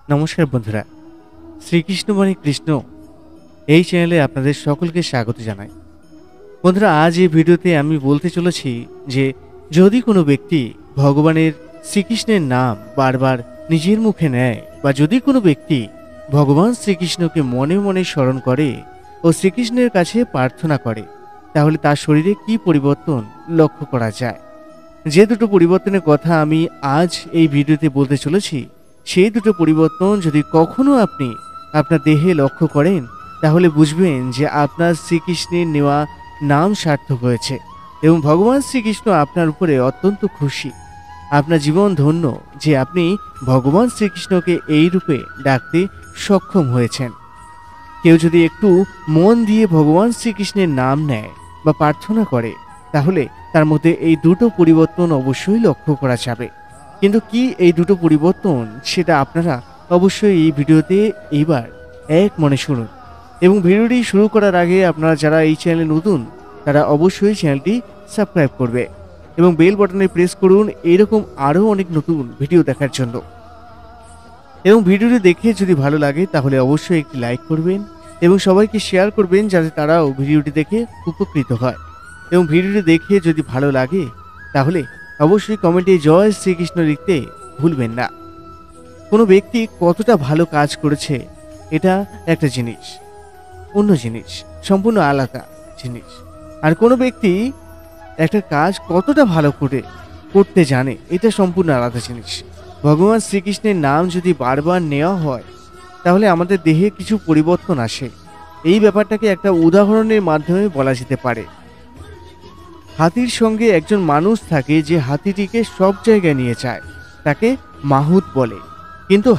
নমস্কার বন্ধুরা, শ্রীকৃষ্ণ মানে কৃষ্ণ এই চ্যানেলে আপনাদের সকলকে স্বাগত জানাই। বন্ধুরা, আজ এই ভিডিওতে আমি বলতে চলেছি যে যদি কোনো ব্যক্তি ভগবানের শ্রীকৃষ্ণের নাম বারবার নিজের মুখে নেয় বা যদি কোনো ব্যক্তি ভগবান শ্রীকৃষ্ণকে মনে মনে স্মরণ করে ও শ্রীকৃষ্ণের কাছে প্রার্থনা করে, তাহলে তার শরীরে কি পরিবর্তন লক্ষ্য করা যায়। যে দুটো পরিবর্তনের কথা আমি আজ এই ভিডিওতে বলতে চলেছি, সেই দুটো পরিবর্তন যদি কখনো আপনি আপনার দেহে লক্ষ্য করেন, তাহলে বুঝবেন যে আপনার শ্রীকৃষ্ণের নেওয়া নাম সার্থক হয়েছে এবং ভগবান শ্রীকৃষ্ণ আপনার উপরে অত্যন্ত খুশি। আপনার জীবন ধন্য যে আপনি ভগবান শ্রীকৃষ্ণকে এই রূপে ডাকতে সক্ষম হয়েছেন। কেউ যদি একটু মন দিয়ে ভগবান শ্রীকৃষ্ণের নাম নেয় বা প্রার্থনা করে, তাহলে তার মধ্যে এই দুটো পরিবর্তন অবশ্যই লক্ষ্য করা যাবে। কিন্তু কি এই দুটো পরিবর্তন, সেটা আপনারা অবশ্যই এই ভিডিওতে এইবার এক মনে শুনুন। এবং ভিডিওটি শুরু করার আগে আপনারা যারা এই চ্যানেলে নতুন, তারা অবশ্যই চ্যানেলটি সাবস্ক্রাইব করবে এবং বেল বাটনে প্রেস করুন এরকম আরও অনেক নতুন ভিডিও দেখার জন্য। এবং ভিডিওটি দেখে যদি ভালো লাগে তাহলে অবশ্যই একটি লাইক করবেন এবং সবাইকে শেয়ার করবেন যাতে তারাও ভিডিওটি দেখে উপকৃত হয়। এবং ভিডিওটি দেখে যদি ভালো লাগে তাহলে অবশ্যই কমেন্টে জয় শ্রীকৃষ্ণ লিখতে ভুলবেন না। কোনো ব্যক্তি কতটা ভালো কাজ করেছে এটা একটা জিনিস, অন্য জিনিস সম্পূর্ণ আলাদা জিনিস। আর কোনো ব্যক্তি একটা কাজ কতটা ভালো করতে জানে, এটা সম্পূর্ণ আলাদা জিনিস। ভগবান শ্রীকৃষ্ণের নাম যদি বারবার নেওয়া হয় তাহলে আমাদের দেহে কিছু পরিবর্তন আসে। এই ব্যাপারটাকে একটা উদাহরণের মাধ্যমে বলা যেতে পারে। হাতির সঙ্গে একজন মানুষ থাকে যে হাতিটিকে সব জায়গায় নিয়ে যায়, তাকে মাহুত বলে। কিন্তু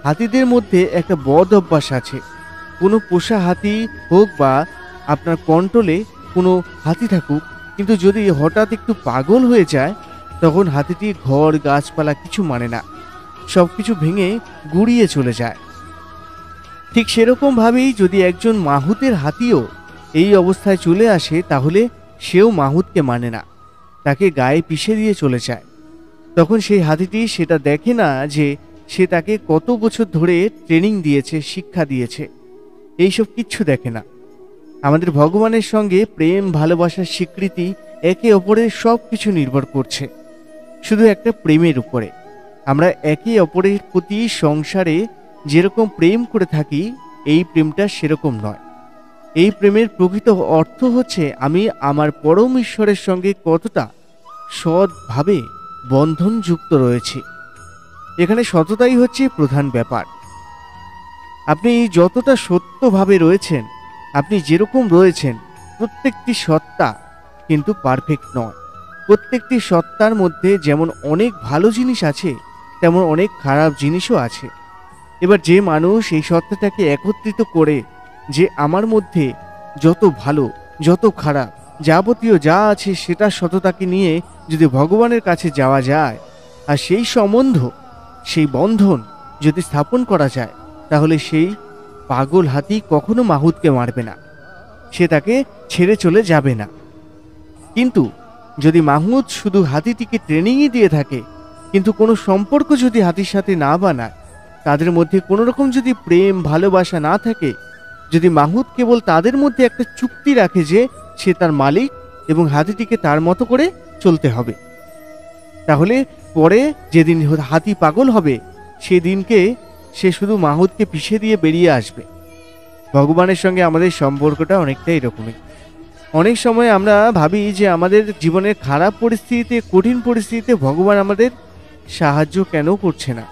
হাতিদের মধ্যে একটা বদ অভ্যাস আছে। কোনো পোষা হাতি হোক বা আপনার কন্ট্রোলে কোনো হাতি থাকুক, কিন্তু যদি হঠাৎ একটু পাগল হয়ে যায়, তখন হাতিটি ঘর গাছপালা কিছু মানে না, সব কিছু ভেঙে গুড়িয়ে চলে যায়। ঠিক সেরকমভাবেই যদি একজন মাহুতের হাতিও এই অবস্থায় চলে আসে, তাহলে সেও মাহুতকে মানে না, তাকে গায়ে পিষে দিয়ে চলে যায়। তখন সেই হাতিটি সেটা দেখে না যে সে তাকে কত বছর ধরে ট্রেনিং দিয়েছে, শিক্ষা দিয়েছে, এইসব কিচ্ছু দেখে না। আমাদের ভগবানের সঙ্গে প্রেম ভালোবাসার স্বীকৃতি একে অপরের সব কিছু নির্ভর করছে শুধু একটা প্রেমের উপরে। আমরা একে অপরের প্রতি সংসারে যেরকম প্রেম করে থাকি, এই প্রেমটা সেরকম নয়। এই প্রেমের প্রকৃত অর্থ হচ্ছে আমি আমার পরম ঈশ্বরের সঙ্গে কতটা সৎভাবে বন্ধনযুক্ত রয়েছি। এখানে সততাই হচ্ছে প্রধান ব্যাপার। আপনি যতটা সত্যভাবে রয়েছেন, আপনি যেরকম রয়েছেন, প্রত্যেকটি সত্তা কিন্তু পারফেক্ট নয়। প্রত্যেকটি সত্তার মধ্যে যেমন অনেক ভালো জিনিস আছে, তেমন অনেক খারাপ জিনিসও আছে। এবার যে মানুষ এই সত্তাটাকে একত্রিত করে যে আমার মধ্যে যত ভালো যত খারাপ যাবতীয় যা আছে সেটা সততাকে নিয়ে যদি ভগবানের কাছে যাওয়া যায়, আর সেই সম্বন্ধ সেই বন্ধন যদি স্থাপন করা যায়, তাহলে সেই পাগল হাতি কখনো মাহুতকে মারবে না, সে তাকে ছেড়ে চলে যাবে না। কিন্তু যদি মাহুত শুধু হাতিটিকে ট্রেনিংই দিয়ে থাকে, কিন্তু কোনো সম্পর্ক যদি হাতির সাথে না বানায়, তাদের মধ্যে কোনো রকম যদি প্রেম ভালোবাসা না থাকে, যদি মাহুত কেবল তাদের মধ্যে একটা চুক্তি রাখে যে সে তার মালিক এবং হাতিটিকে তার মতো করে চলতে হবে, তাহলে পরে যেদিন হাতি পাগল হবে, সেদিনকে সে শুধু মাহুতকে পিষে দিয়ে বেরিয়ে আসবে। ভগবানের সঙ্গে আমাদের সম্পর্কটা অনেকটা এরকমই। অনেক সময় আমরা ভাবি যে আমাদের জীবনের খারাপ পরিস্থিতিতে, কঠিন পরিস্থিতিতে ভগবান আমাদের সাহায্য কেন করছে না।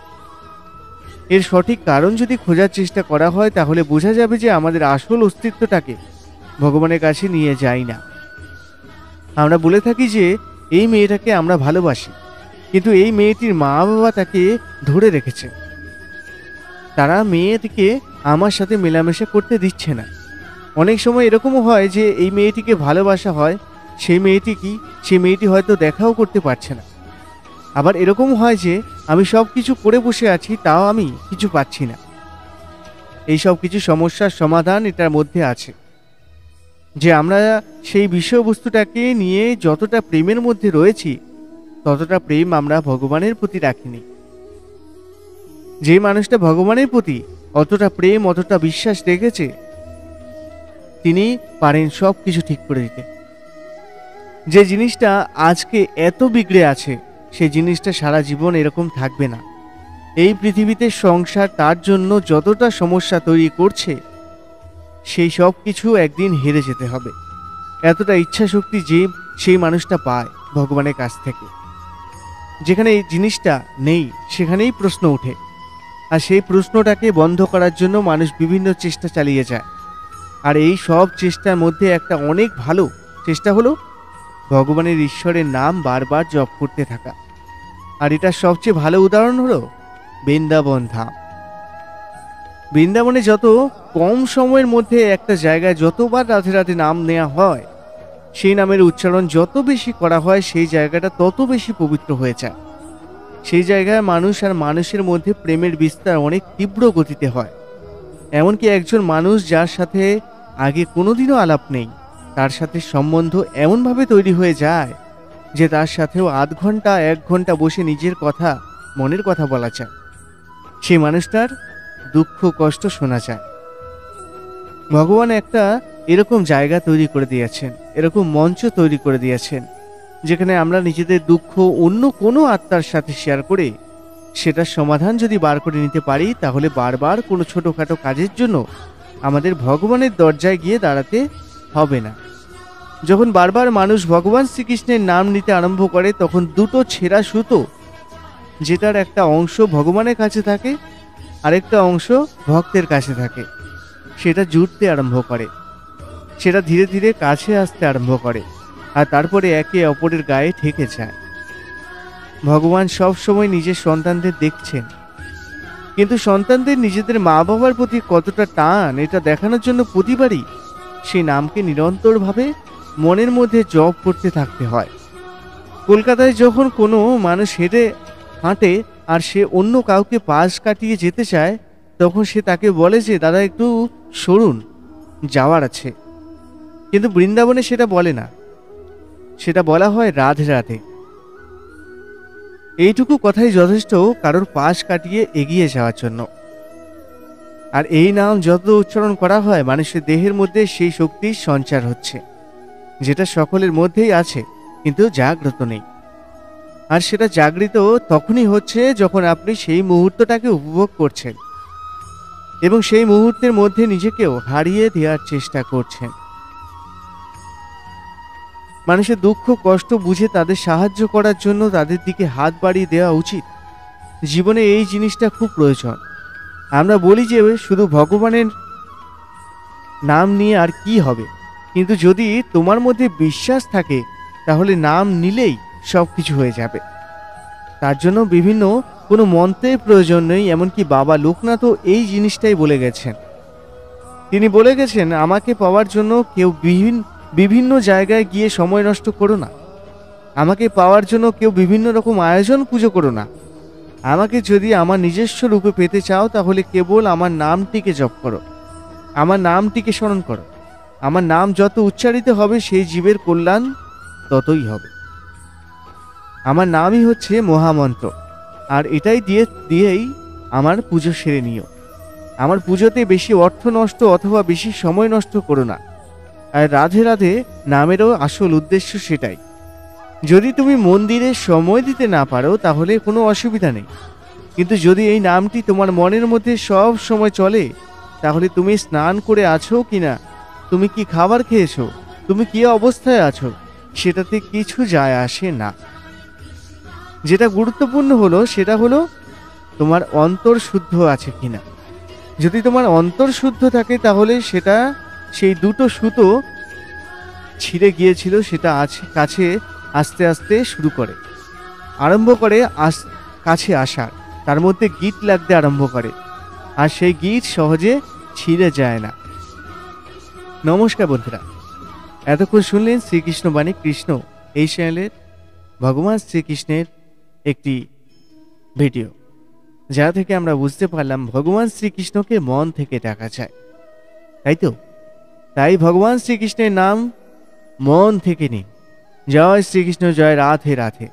এর সঠিক কারণ যদি খোঁজার চেষ্টা করা হয়, তাহলে বোঝা যাবে যে আমাদের আসল অস্তিত্বটাকে ভগবানের কাছে নিয়ে যাই না। আমরা বলে থাকি যে এই মেয়েটাকে আমরা ভালোবাসি, কিন্তু এই মেয়েটির মা বাবা তাকে ধরে রেখেছে, তারা মেয়েটিকে আমার সাথে মেলামেশা করতে দিচ্ছে না। অনেক সময় এরকমও হয় যে এই মেয়েটিকে ভালোবাসা হয়, সেই মেয়েটি হয়তো দেখাও করতে পারছে না। আবার এরকম হয় যে আমি সব কিছু করে বসে আছি, তাও আমি কিছু পাচ্ছি না। এই সব কিছু সমস্যার সমাধান এটার মধ্যে আছে যে আমরা সেই বিষয়বস্তুটাকে নিয়ে যতটা প্রেমের মধ্যে রয়েছি, ততটা প্রেম আমরা ভগবানের প্রতি রাখিনি। যে মানুষটা ভগবানের প্রতি অতটা প্রেম অতটা বিশ্বাস রেখেছে, তিনি পারেন সব কিছু ঠিক করে দিতে। যে জিনিসটা আজকে এত বিগড়ে আছে, সেই জিনিসটা সারা জীবন এরকম থাকবে না। এই পৃথিবীতে সংসার তার জন্য যতটা সমস্যা তৈরি করছে, সেই সব কিছু একদিন হেরে যেতে হবে। এতটা ইচ্ছা শক্তি যে সেই মানুষটা পায় ভগবানের কাছ থেকে। যেখানে এই জিনিসটা নেই সেখানেই প্রশ্ন ওঠে, আর সেই প্রশ্নটাকে বন্ধ করার জন্য মানুষ বিভিন্ন চেষ্টা চালিয়ে যায়। আর এই সব চেষ্টার মধ্যে একটা অনেক ভালো চেষ্টা হলো ভগবানের ঈশ্বরের নাম বারবার জপ করতে থাকা। আর এটা সবচেয়ে ভালো উদাহরণ হলো বৃন্দাবন ধাম। বৃন্দাবনে যত কম সময়ের মধ্যে একটা জায়গায় যতবার রাধে রাধে নাম নেওয়া হয়, সেই নামের উচ্চারণ যত বেশি করা হয়, সেই জায়গাটা তত বেশি পবিত্র হয়ে যায়। সেই জায়গায় মানুষ আর মানুষের মধ্যে প্রেমের বিস্তার অনেক তীব্র গতিতে হয়। এমনকি একজন মানুষ যার সাথে আগে কোনোদিনও আলাপ নেই, তার সাথে সম্বন্ধ এমনভাবে তৈরি হয়ে যায় যে তার সাথেও আধ ঘন্টা 1 ঘন্টা বসে নিজের কথা, মনের কথা বলা যায়। সেই মানুষটার দুঃখ কষ্ট শোনা যায়। ভগবান একটা এরকম জায়গা তৈরি করে দিয়েছেন, এরকম মঞ্চ তৈরি করে দিয়েছেন, যেখানে আমরা নিজেদের দুঃখ অন্য কোনো আত্মার সাথে শেয়ার করে সেটার সমাধান যদি বার করে নিতে পারি, তাহলে বারবার কোনো ছোটোখাটো কাজের জন্য আমাদের ভগবানের দরজায় গিয়ে দাঁড়াতে হবে না। যখন বারবার মানুষ ভগবান শ্রীকৃষ্ণের নাম নিতে আরম্ভ করে, তখন দুটো ছেঁড়া সুতো, যেটার একটা অংশ ভগবানের কাছে থাকে আরেকটা অংশ ভক্তের কাছে থাকে, সেটা জুড়তে আরম্ভ করে। সেটা ধীরে ধীরে কাছে আসতে আরম্ভ করে, আর তারপরে একে অপরের গায়ে ঠেকে যায়। ভগবান সব সময় নিজের সন্তানদের দেখছেন, কিন্তু সন্তানদের নিজেদের মা বাবার প্রতি কতটা টান, এটা দেখানোর জন্য প্রতিবারই সেই নামকে নিরন্তরভাবে মনের মধ্যে জপ করতে থাকতে হয়। কলকাতায় যখন কোনো মানুষ হাঁটে আর সে অন্য কাউকে পাশ কাটিয়ে যেতে চায়, তখন সে তাকে বলে যে দাদা একটু সরুন, যাওয়ার আছে। কিন্তু বৃন্দাবনে সেটা বলে না, সেটা বলা হয় রাধে রাধে। এইটুকু কথাই যথেষ্ট কারোর পাশ কাটিয়ে এগিয়ে যাওয়ার জন্য। আর এই নাম যত উচ্চারণ করা হয়, মানুষের দেহের মধ্যে সেই শক্তির সঞ্চার হচ্ছে, যেটা সকলের মধ্যেই আছে কিন্তু জাগ্রত নেই। আর সেটা জাগৃত তখনই হচ্ছে যখন আপনি সেই মুহূর্তটাকে উপভোগ করছেন এবং সেই মুহূর্তের মধ্যে নিজেকেও হারিয়ে দেওয়ার চেষ্টা করছেন। মানুষের দুঃখ কষ্ট বুঝে তাদের সাহায্য করার জন্য তাদের দিকে হাত বাড়িয়ে দেওয়া উচিত। জীবনে এই জিনিসটা খুব প্রয়োজন। আমরা বলি যে শুধু ভগবানের নাম নিয়ে আর কি হবে, কিন্তু যদি তোমার মধ্যে বিশ্বাস থাকে, তাহলে নাম নিলেই সব কিছু হয়ে যাবে। তার জন্য বিভিন্ন কোনো মন্ত্রের প্রয়োজন নেই। এমনকি বাবা লোকনাথও এই জিনিসটাই বলে গেছেন। তিনি বলে গেছেন, আমাকে পাওয়ার জন্য কেউ বিভিন্ন জায়গায় গিয়ে সময় নষ্ট করো না। আমাকে পাওয়ার জন্য কেউ বিভিন্ন রকম আয়োজন পুজো করো না। আমাকে যদি আমার নিজস্ব রূপে পেতে চাও, তাহলে কেবল আমার নামটিকে জপ করো, আমার নামটিকে স্মরণ করো। আমার নাম যত উচ্চারিত হবে, সেই জীবের কল্যাণ ততই হবে। আমার নামই হচ্ছে মহামন্ত্র, আর এটাই দিয়েই আমার পুজো সেরে নিও। আমার পুজোতে বেশি অর্থ নষ্ট অথবা বেশি সময় নষ্ট করো না। আর রাধে রাধে নামেরও আসল উদ্দেশ্য সেটাই। যদি তুমি মন্দিরে সময় দিতে না পারো, তাহলে কোনো অসুবিধা নেই, কিন্তু যদি এই নামটি তোমার মনের মধ্যে সব সময় চলে, তাহলে তুমি স্নান করে আছো কিনা, তুমি কি খাবার খেয়েছো, তুমি কি অবস্থায় আছো, সেটাতে কিছু যায় আসে না। যেটা গুরুত্বপূর্ণ হলো সেটা হলো তোমার অন্তর শুদ্ধ আছে কিনা। যদি তোমার অন্তর শুদ্ধ থাকে, তাহলে সেটা সেই দুটো সুতো ছিঁড়ে গিয়েছিল, সেটা কাছে আস্তে আস্তে আরম্ভ করে কাছে আসার, তার মধ্যে গিট লাগতে আরম্ভ করে, আর সেই গিট সহজে ছিঁড়ে যায় না। নমস্কার বন্ধুরা, এতক্ষণ শুনলেন শ্রীকৃষ্ণ বাণী কৃষ্ণ, এই চ্যানেলের ভগবান শ্রীকৃষ্ণের একটি ভিডিও, যা থেকে আমরা বুঝতে পারলাম ভগবান শ্রীকৃষ্ণকে মন থেকে ডাকা যায়, তাই তো? তাই ভগবান শ্রীকৃষ্ণের নাম মন থেকে নিন। জয় শ্রীকৃষ্ণ, জয় রাধে রাধে।